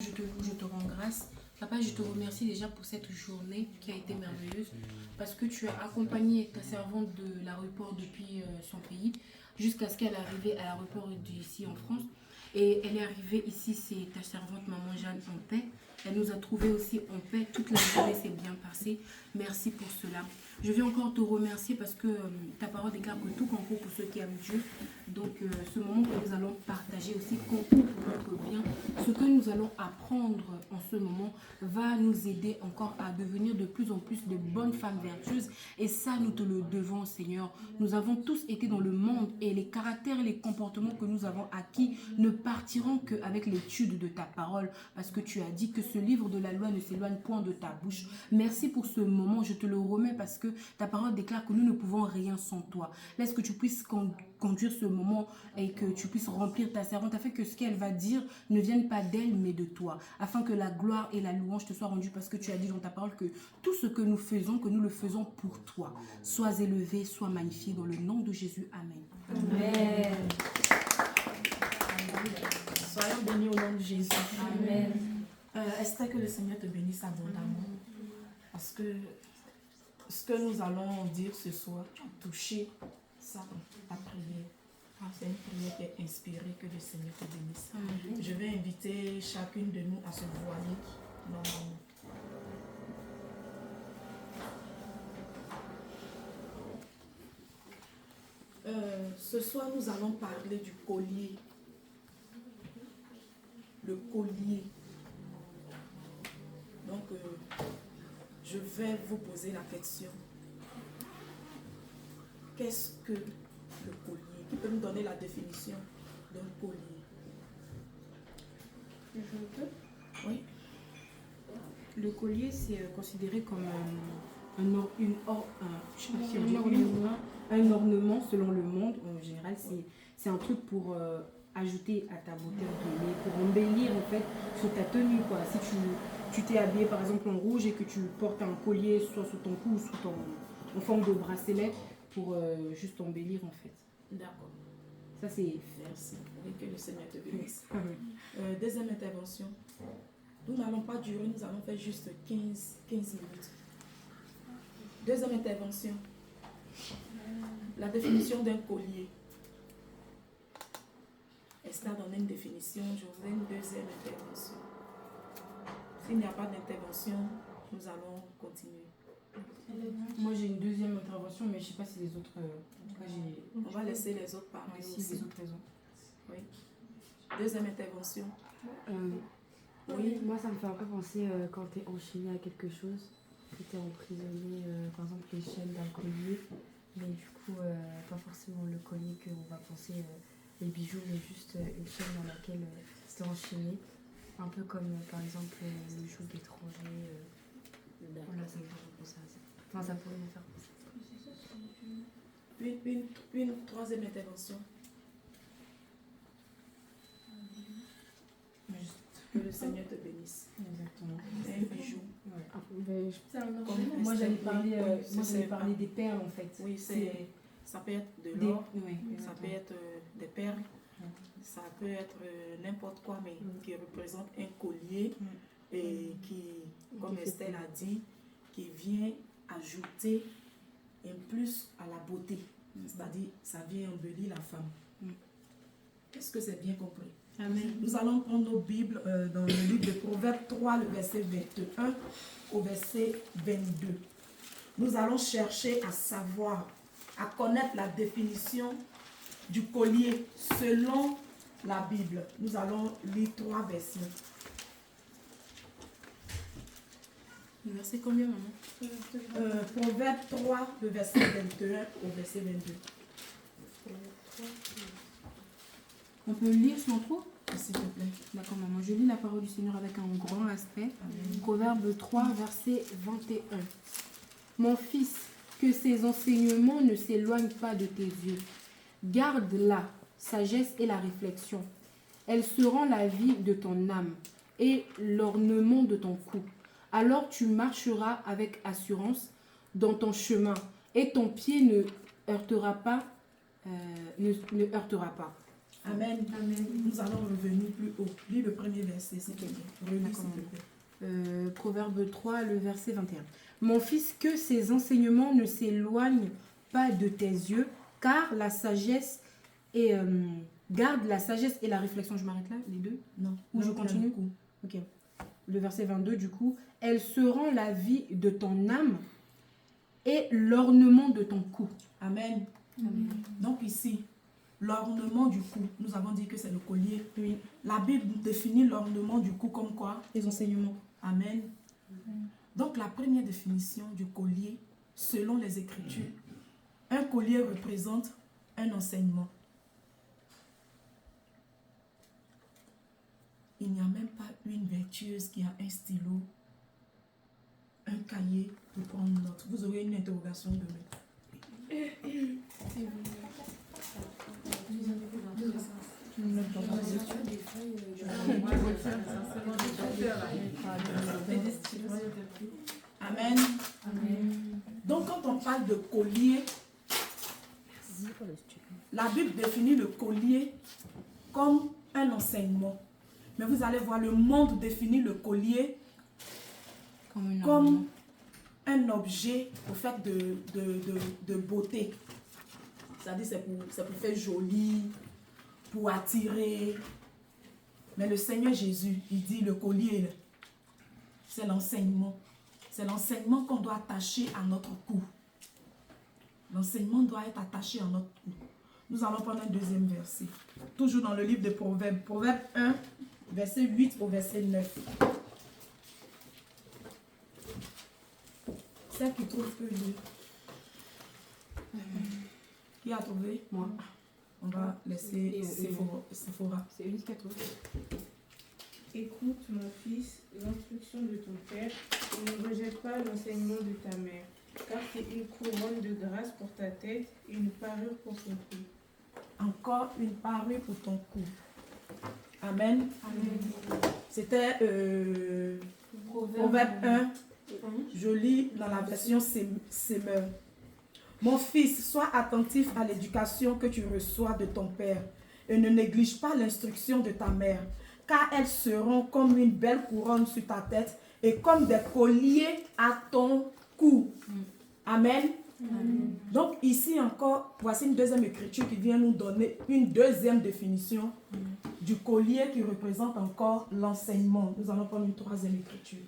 Je te loue, je te rends grâce. Papa, je te remercie déjà pour cette journée qui a été merveilleuse parce que tu as accompagné ta servante de l'aéroport depuis son pays jusqu'à ce qu'elle arrive à l'aéroport d'ici en France. Et elle est arrivée ici, c'est ta servante Maman Jeanne en paix. Elle nous a trouvés aussi en paix. Toute la journée s'est bien passée. Merci pour cela. Je vais encore te remercier parce que ta parole déclare que tout concourt pour ceux qui aiment Dieu. Donc ce moment que nous allons partager aussi concourt pour notre bien. Ce que nous allons apprendre en ce moment va nous aider encore à devenir de plus en plus de bonnes femmes vertueuses. Et ça, nous te le devons, Seigneur. Nous avons tous été dans le monde et les caractères et les comportements que nous avons acquis ne partiront qu'avec l'étude de ta parole. Parce que tu as dit que ce livre de la loi ne s'éloigne point de ta bouche. Merci pour ce moment. Je te le remets parce que ta parole déclare que nous ne pouvons rien sans toi. Laisse que tu puisses conduire ce moment et que tu puisses remplir ta servante afin que ce qu'elle va dire ne vienne pas d'elle mais de toi, afin que la gloire et la louange te soient rendues parce que tu as dit dans ta parole que tout ce que nous faisons, que nous le faisons pour toi. Sois élevé, sois magnifié dans le nom de Jésus. Amen. Amen. Soyons bénis au nom de Jésus. Amen. Esther, que le Seigneur te bénisse abondamment parce que ce que nous allons dire ce soir, tu as touché ça dans ta prière. C'est une prière qui est inspirée, que le Seigneur te bénisse. Amen. Je vais inviter chacune de nous à se voiler normalement. Ce soir, nous allons parler du collier. Le collier. Donc, je vais vous poser la question. Qu'est-ce que le collier? Qui peut me donner la définition d'un collier? Je peux? Oui. Le collier, c'est considéré comme un ornement selon le monde. En général, c'est un truc pour ajouter à ta beauté, pour embellir en fait sur ta tenue, quoi. Si tu t'es habillé par exemple en rouge et que tu portes un collier soit sur ton cou ou en forme de bracelet pour juste embellir en fait. D'accord. Ça c'est... Merci. Et que le Seigneur te bénisse. Oui. Deuxième intervention. Nous n'allons pas durer, nous allons faire juste 15 minutes. Deuxième intervention. La définition d'un collier. Esther donne une définition, je voudrais une deuxième intervention. S'il n'y a pas d'intervention, nous allons continuer. Moi j'ai une deuxième intervention, mais je ne sais pas si les autres... On va laisser les autres parler si aussi. les autres raisons. Oui. Deuxième intervention. Oui, moi ça me fait un peu penser quand tu es enchaîné à quelque chose, que tu es emprisonné, par exemple les chaînes d'un collier, mais du coup pas forcément le collier qu'on va penser les bijoux, mais juste une chaîne dans laquelle tu es enchaîné, un peu comme par exemple le joug d'étranger. Voilà, ça me fait penser à ça. Enfin, ça pourrait me faire penser à ça. Une troisième intervention. Que le Seigneur te bénisse. Exactement. Un bijou. Ouais. Moi j'allais parler des perles en fait. Oui, ça peut être de l'or, ça peut être des perles, ça peut être n'importe quoi, mais qui représente un collier et qui, comme Estelle a dit, qui vient ajouter un plus à la beauté. C'est-à-dire, ça vient embellir la femme. Est-ce que c'est bien compris? Amen. Nous allons prendre nos Bibles dans le livre de Proverbes 3, le verset 21 au verset 22. Nous allons chercher à savoir, à connaître la définition du collier selon la Bible. Nous allons lire 3 versions. Le verset combien, maman? Proverbes 3, le verset 21 au verset 22. On peut lire sans trop? S'il te plaît. D'accord, maman. Je lis la parole du Seigneur avec un grand respect. Proverbe 3, verset 21. Mon fils, que ces enseignements ne s'éloignent pas de tes yeux. Garde la sagesse et la réflexion. Elles seront la vie de ton âme et l'ornement de ton cou. Alors tu marcheras avec assurance dans ton chemin et ton pied ne heurtera pas. Amen. Amen. Nous allons revenir plus haut. Lis le premier verset, s'il te plaît. Relis, s'il te plaît. Proverbe 3, le verset 21. Mon fils, que ces enseignements ne s'éloignent pas de tes yeux, car la sagesse et garde la sagesse et la réflexion. Je m'arrête là, les deux? Non. Ou je continue? Ok. Le verset 22, du coup. Elle seront la vie de ton âme et l'ornement de ton cou. Amen. Amen. Donc ici, l'ornement du cou, nous avons dit que c'est le collier. Oui. La Bible définit l'ornement du cou comme quoi? Les enseignements. Amen. Donc la première définition du collier, selon les Écritures, un collier représente un enseignement. Il n'y a même pas une vertueuse qui a un stylo, un cahier pour prendre note. Vous aurez une interrogation demain. Amen. Donc quand on parle de collier, la Bible définit le collier comme un enseignement. Mais vous allez voir, le monde définit le collier comme un objet au fait de beauté. C'est-à-dire c'est pour faire joli, pour attirer. Mais le Seigneur Jésus, il dit le collier, c'est l'enseignement. C'est l'enseignement qu'on doit attacher à notre cou. L'enseignement doit être attaché à notre cou. Nous allons prendre un deuxième verset. Toujours dans le livre de Proverbes. Proverbes 1, verset 8 au verset 9. Celle qui trouve peut lire. Qui a trouvé? Moi. On va laisser Sephora. C'est une 14. Écoute, mon fils, l'instruction de ton père et ne rejette pas l'enseignement de ta mère, car c'est une couronne de grâce pour ta tête et une parure pour ton cou. Encore une parure pour ton cou. Amen. C'était Proverbe 1. Je lis dans la version Semeur. Mon fils, sois attentif à l'éducation que tu reçois de ton père et ne néglige pas l'instruction de ta mère, car elles seront comme une belle couronne sur ta tête et comme des colliers à ton cou. Amen. Amen. Donc ici encore, voici une deuxième écriture qui vient nous donner une deuxième définition du collier qui représente encore l'enseignement. Nous allons prendre une troisième écriture.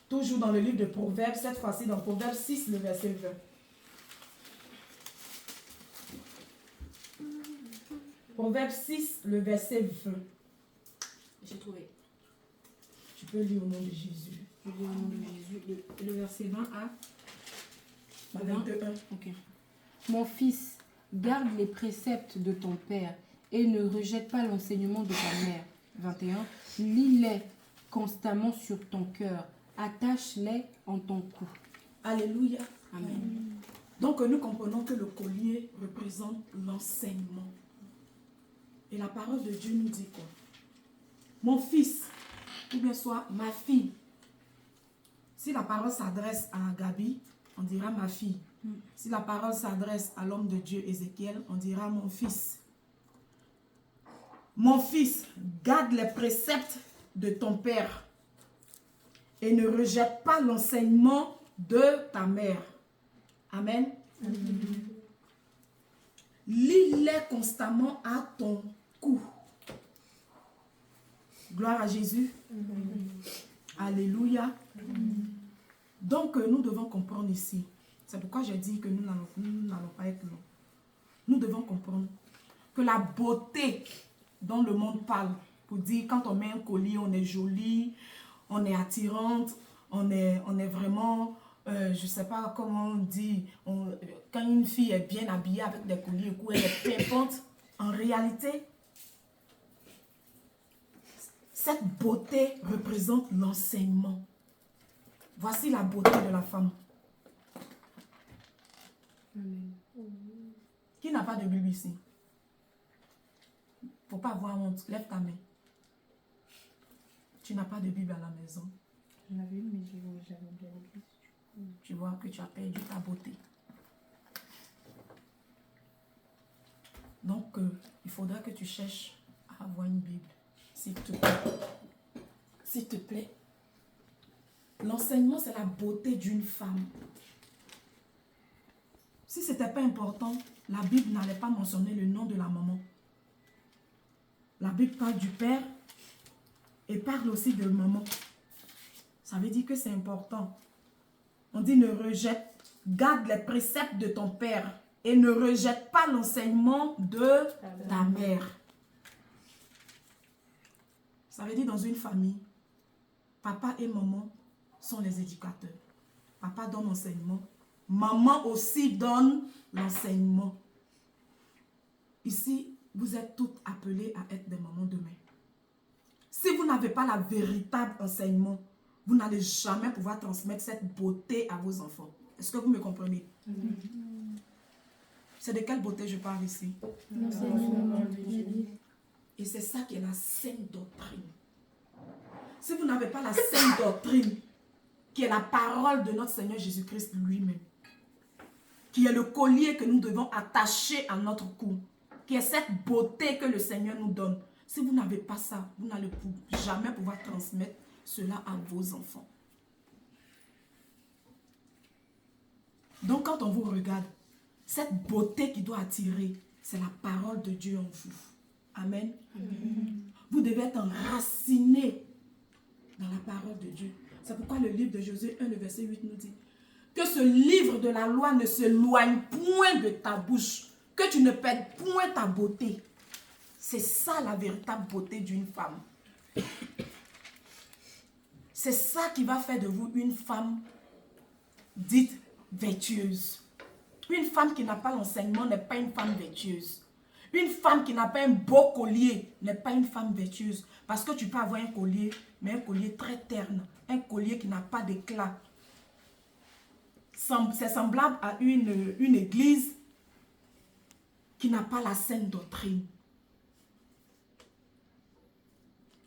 Toujours dans le livre de Proverbes, cette fois-ci dans Proverbes 6, le verset 20. Proverbe 6, le verset 20. J'ai trouvé. Tu peux lire au nom de Jésus. Je lis au nom de Jésus. Le verset 20 à 21. Ok. Mon fils, garde les préceptes de ton père et ne rejette pas l'enseignement de ta mère. 21. Lis-les constamment sur ton cœur. Attache-les en ton cou. Alléluia. Amen. Donc nous comprenons que le collier représente l'enseignement. Et la parole de Dieu nous dit quoi? Mon fils, ou bien soit ma fille. Si la parole s'adresse à Gabi, on dira ma fille. Si la parole s'adresse à l'homme de Dieu Ézéchiel, on dira mon fils. Mon fils, garde les préceptes de ton père et ne rejette pas l'enseignement de ta mère. Amen. Lis-les constamment à ton cou. Gloire à Jésus. Alléluia. Donc, nous devons comprendre ici. C'est pourquoi j'ai dit que nous n'allons pas être longs. Nous devons comprendre que la beauté dont le monde parle, pour dire quand on met un collier, on est jolie, on est attirante, on est vraiment, je ne sais pas comment on dit, quand une fille est bien habillée avec des colliers au cou, elle est pimpante. En réalité, cette beauté représente l'enseignement. Voici la beauté de la femme. Amen. Qui n'a pas de Bible ici? Il ne faut pas avoir honte. Lève ta main. Tu n'as pas de Bible à la maison. J'en avais une, mais j'avais bien écrit. Tu vois que tu as perdu ta beauté. Donc, il faudra que tu cherches avoir une Bible, s'il te plaît. S'il te plaît. L'enseignement, c'est la beauté d'une femme. Si ce n'était pas important, la Bible n'allait pas mentionner le nom de la maman. La Bible parle du père et parle aussi de maman. Ça veut dire que c'est important. On dit ne rejette, garde les préceptes de ton père et ne rejette pas l'enseignement de ta mère. Ça veut dire dans une famille, papa et maman sont les éducateurs. Papa donne l'enseignement. Maman aussi donne l'enseignement. Ici, vous êtes toutes appelées à être des mamans demain. Si vous n'avez pas la véritable enseignement, vous n'allez jamais pouvoir transmettre cette beauté à vos enfants. Est-ce que vous me comprenez? C'est de quelle beauté je parle ici? L'enseignement. Et c'est ça qui est la sainte doctrine. Si vous n'avez pas la sainte doctrine, qui est la parole de notre Seigneur Jésus-Christ lui-même, qui est le collier que nous devons attacher à notre cou, qui est cette beauté que le Seigneur nous donne. Si vous n'avez pas ça, vous n'allez jamais pouvoir transmettre cela à vos enfants. Donc quand on vous regarde, cette beauté qui doit attirer, c'est la parole de Dieu en vous. Amen. Amen. Vous devez être enraciné dans la parole de Dieu. C'est pourquoi le livre de Josué 1, le verset 8 nous dit que ce livre de la loi ne s'éloigne point de ta bouche, que tu ne perdes point ta beauté. C'est ça la véritable beauté d'une femme. C'est ça qui va faire de vous une femme dite vertueuse. Une femme qui n'a pas l'enseignement n'est pas une femme vertueuse. Une femme qui n'a pas un beau collier n'est pas une femme vertueuse. Parce que tu peux avoir un collier, mais un collier très terne. Un collier qui n'a pas d'éclat. C'est semblable à une église qui n'a pas la sainte doctrine.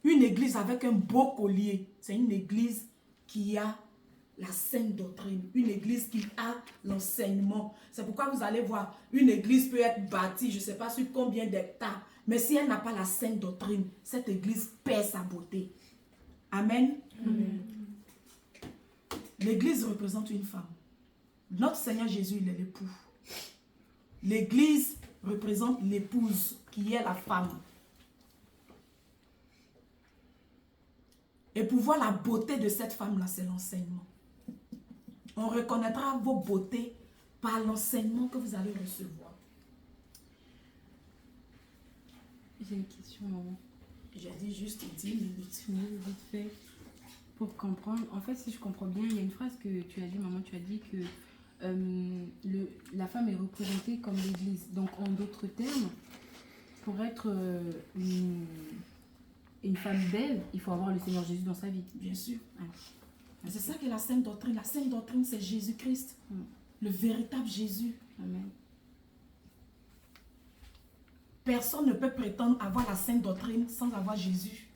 Une église avec un beau collier, c'est une église qui a la sainte doctrine. Une église qui a l'enseignement. C'est pourquoi vous allez voir, une église peut être bâtie, je ne sais pas sur combien d'hectares, mais si elle n'a pas la sainte doctrine, cette église perd sa beauté. Amen. Amen. L'église représente une femme. Notre Seigneur Jésus, il est l'époux. L'église représente l'épouse qui est la femme. Et pour voir la beauté de cette femme-là, c'est l'enseignement. On reconnaîtra vos beautés par l'enseignement que vous allez recevoir. J'ai une question, maman. J'ai dit juste 10 minutes. Oui, vite fait. Pour comprendre, en fait, si je comprends bien, il y a une phrase que tu as dit, maman, tu as dit que la femme est représentée comme l'église. Donc, en d'autres termes, pour être une femme belle, il faut avoir le Seigneur Jésus dans sa vie. Bien sûr. C'est ça qui est la sainte doctrine. La sainte doctrine, c'est Jésus-Christ. Le véritable Jésus. Amen. Personne ne peut prétendre avoir la sainte doctrine sans avoir Jésus.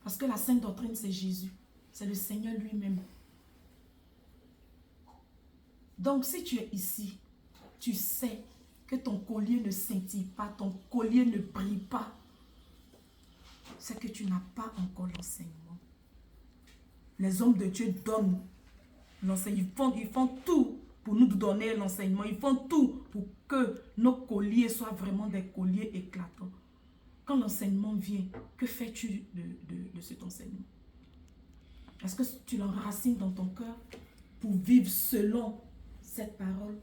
Parce que la sainte doctrine, c'est Jésus. C'est le Seigneur lui-même. Donc, si tu es ici, tu sais que ton collier ne scintille pas, ton collier ne brille pas, c'est que tu n'as pas encore l'enseignement. Les hommes de Dieu donnent l'enseignement. Ils font tout pour nous donner l'enseignement. Ils font tout pour que nos colliers soient vraiment des colliers éclatants. Quand l'enseignement vient, que fais-tu de cet enseignement? Est-ce que tu l'enracines dans ton cœur pour vivre selon cette parole?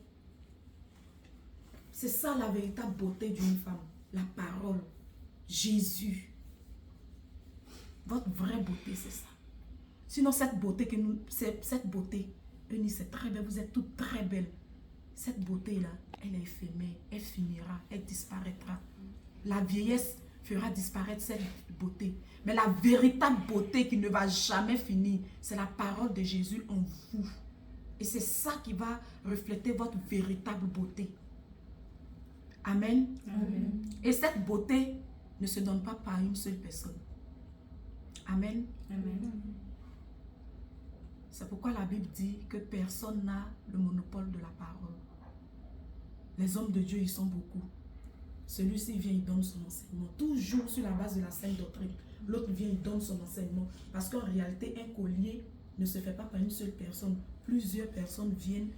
C'est ça la véritable beauté d'une femme. La parole. Jésus. Votre vraie beauté, c'est ça. Sinon, cette beauté, Eunice, c'est très belle. Vous êtes toutes très belles. Cette beauté-là, elle est éphémère. Elle finira. Elle disparaîtra. La vieillesse fera disparaître cette beauté. Mais la véritable beauté qui ne va jamais finir, c'est la parole de Jésus en vous. Et c'est ça qui va refléter votre véritable beauté. Amen. Amen. Et cette beauté ne se donne pas par une seule personne. Amen. Amen. C'est pourquoi la Bible dit que personne n'a le monopole de la parole. Les hommes de Dieu, ils sont beaucoup. celui-ci vient, il donne son enseignement. Toujours sur la base de la sainte doctrine. L'autre vient, il donne son enseignement. Parce qu'en réalité, un collier ne se fait pas par une seule personne. Plusieurs personnes viennent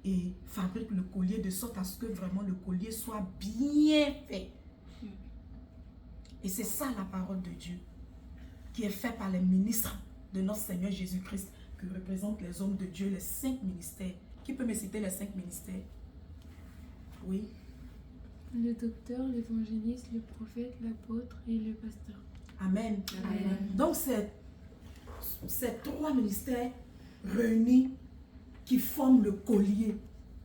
et fabriquent le collier de sorte à ce que vraiment le collier soit bien fait. Et c'est ça la parole de Dieu qui est faite par les ministres de notre Seigneur Jésus-Christ, qui représentent les hommes de Dieu, les 5 ministères. Qui peut me citer les 5 ministères? Oui. Le docteur, l'évangéliste, le prophète, l'apôtre et le pasteur. Amen. Amen. Donc c'est 3 ministères réunis qui forment le collier.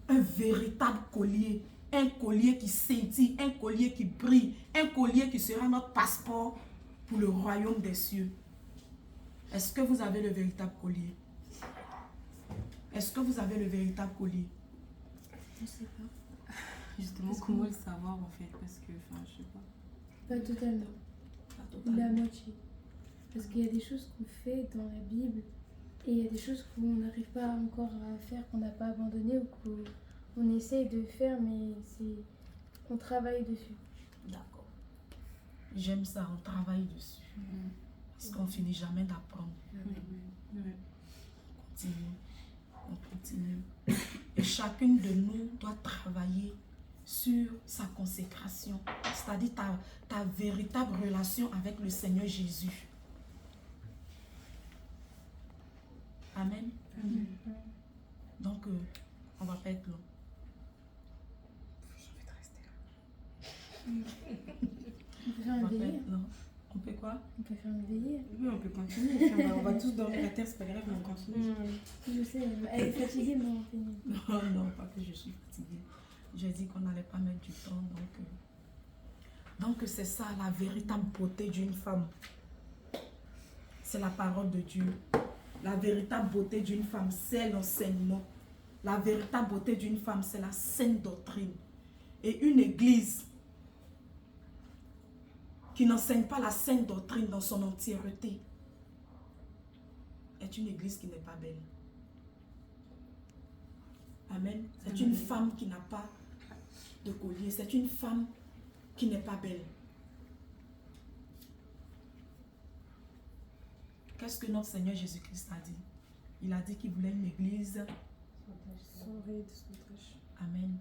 Un véritable collier. Un collier qui scintille, un collier qui brille, un collier qui sera notre passeport pour le royaume des cieux. Est-ce que vous avez le véritable collier? Est-ce que vous avez le véritable collier? Je sais pas. Justement, comment le savoir en fait? Parce que, enfin, je sais pas. Pas totalement. Pas totalement. La moitié. Parce qu'il y a des choses qu'on fait dans la Bible et il y a des choses qu'on n'arrive pas encore à faire, qu'on n'a pas abandonné ou qu'on essaye de faire, mais on travaille dessus. D'accord. J'aime ça, on travaille dessus. Parce qu'on finit jamais d'apprendre. Ouais. On continue. Et chacune de nous doit travailler sur sa consécration, c'est-à-dire ta véritable relation avec le Seigneur Jésus. Amen. Donc, on va pas être long. On peut faire On un va pas délire. être long. On peut quoi? On peut faire un délire. Oui, on peut continuer. Puis on va tous dormir à terre, c'est pas grave, mais on continue. Je sais, elle est fatiguée, mais on finit. Non, non, pas que je suis fatiguée. J'ai dit qu'on n'allait pas mettre du temps, donc c'est ça la véritable beauté d'une femme. C'est la parole de Dieu. La véritable beauté d'une femme, c'est l'enseignement. La véritable beauté d'une femme, c'est la sainte doctrine. Et une église qui n'enseigne pas la sainte doctrine dans son entièreté est une église qui n'est pas belle. Amen. C'est une femme qui n'a pas de collier. C'est une femme qui n'est pas belle. Qu'est-ce que notre Seigneur Jésus-Christ a dit? Il a dit qu'il voulait une église Sans ride, sans tâche. Amen.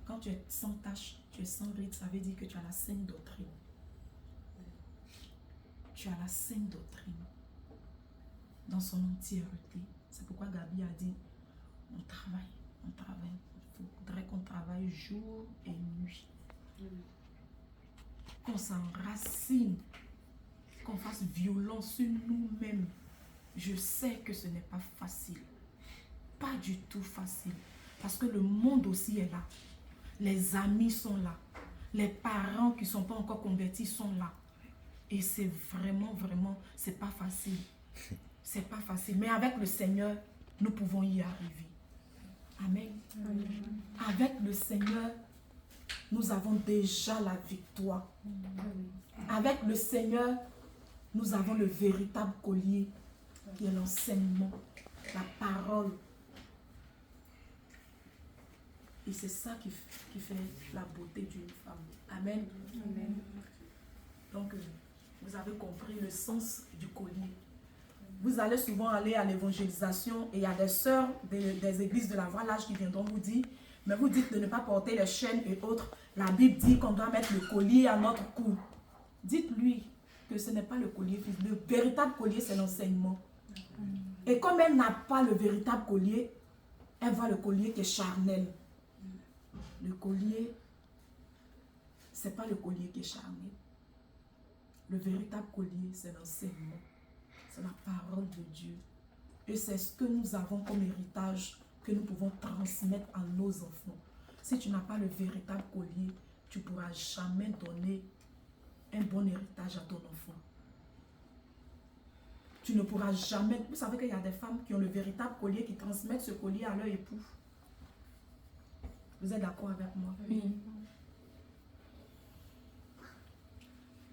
Quand tu es sans tache, tu es sans ride, ça veut dire que tu as la sainte doctrine. Tu as la sainte doctrine dans son entièreté. C'est pourquoi Gabi a dit, on travaille. Il faudrait qu'on travaille jour et nuit. Qu'on s'enracine, qu'on fasse violence sur nous-mêmes. Je sais que ce n'est pas facile. Pas du tout facile. Parce que le monde aussi est là. Les amis sont là. Les parents qui ne sont pas encore convertis sont là. Et c'est vraiment, c'est pas facile. C'est pas facile. Mais avec le Seigneur, nous pouvons y arriver. Amen. Amen. Avec le Seigneur, nous avons déjà la victoire. Avec le Seigneur, nous avons le véritable collier qui est l'enseignement, la parole. Et c'est ça qui fait la beauté d'une femme. Amen. Amen. Donc, vous avez compris le sens du collier. Vous allez souvent aller à l'évangélisation et il y a des sœurs des églises de la Voie Lâche qui viendront vous dire, mais vous dites de ne pas porter les chaînes et autres. La Bible dit qu'on doit mettre le collier à notre cou. Dites-lui que ce n'est pas le collier physique. Le véritable collier, c'est l'enseignement. Et comme elle n'a pas le véritable collier, elle voit le collier qui est charnel. Le collier, ce n'est pas le collier qui est charnel. Le véritable collier, c'est l'enseignement. C'est la parole de Dieu. Et c'est ce que nous avons comme héritage que nous pouvons transmettre à nos enfants. Si tu n'as pas le véritable collier, tu ne pourras jamais donner un bon héritage à ton enfant. Tu ne pourras jamais... Vous savez qu'il y a des femmes qui ont le véritable collier, qui transmettent ce collier à leur époux. Vous êtes d'accord avec moi? Oui.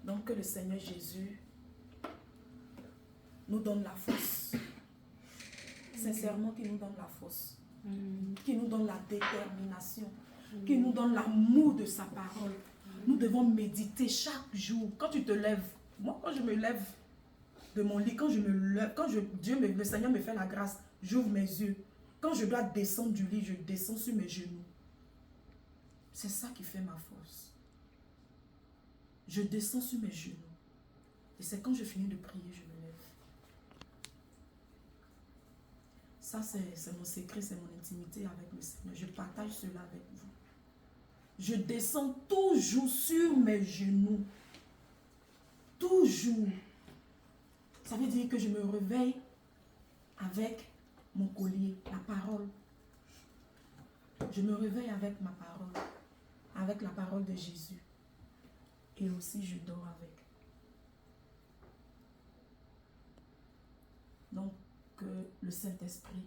Donc que le Seigneur Jésus nous donne la force. Sincèrement, qu'il nous donne la force. Qu'il nous donne la détermination. Qu'il nous donne l'amour de sa parole. Nous devons méditer chaque jour. Quand tu te lèves, moi quand je me lève de mon lit, quand je me lève, le Seigneur me fait la grâce, j'ouvre mes yeux. Quand je dois descendre du lit, je descends sur mes genoux. C'est ça qui fait ma force. Je descends sur mes genoux. Et c'est quand je finis de prier, je me lève. Ça, c'est mon secret, c'est mon intimité avec le Seigneur. Je partage cela avec vous. Je descends toujours sur mes genoux. Toujours. Ça veut dire que je me réveille avec mon collier, la parole. Je me réveille avec ma parole, avec la parole de Jésus. Et aussi, je dors avec. Donc, que le Saint-Esprit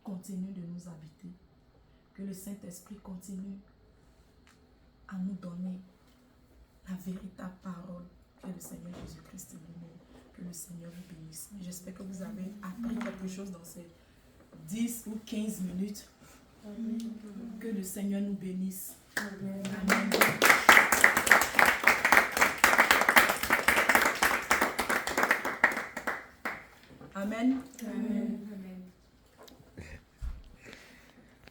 continue de nous habiter. Que le Saint-Esprit continue à nous donner la véritable parole que le Seigneur Jésus-Christ nous donne. Que le Seigneur vous bénisse. J'espère que vous avez appris quelque chose dans ces 10 ou 15 minutes. Amen. Que le Seigneur nous bénisse. Amen. Amen. Amen. Amen. Amen.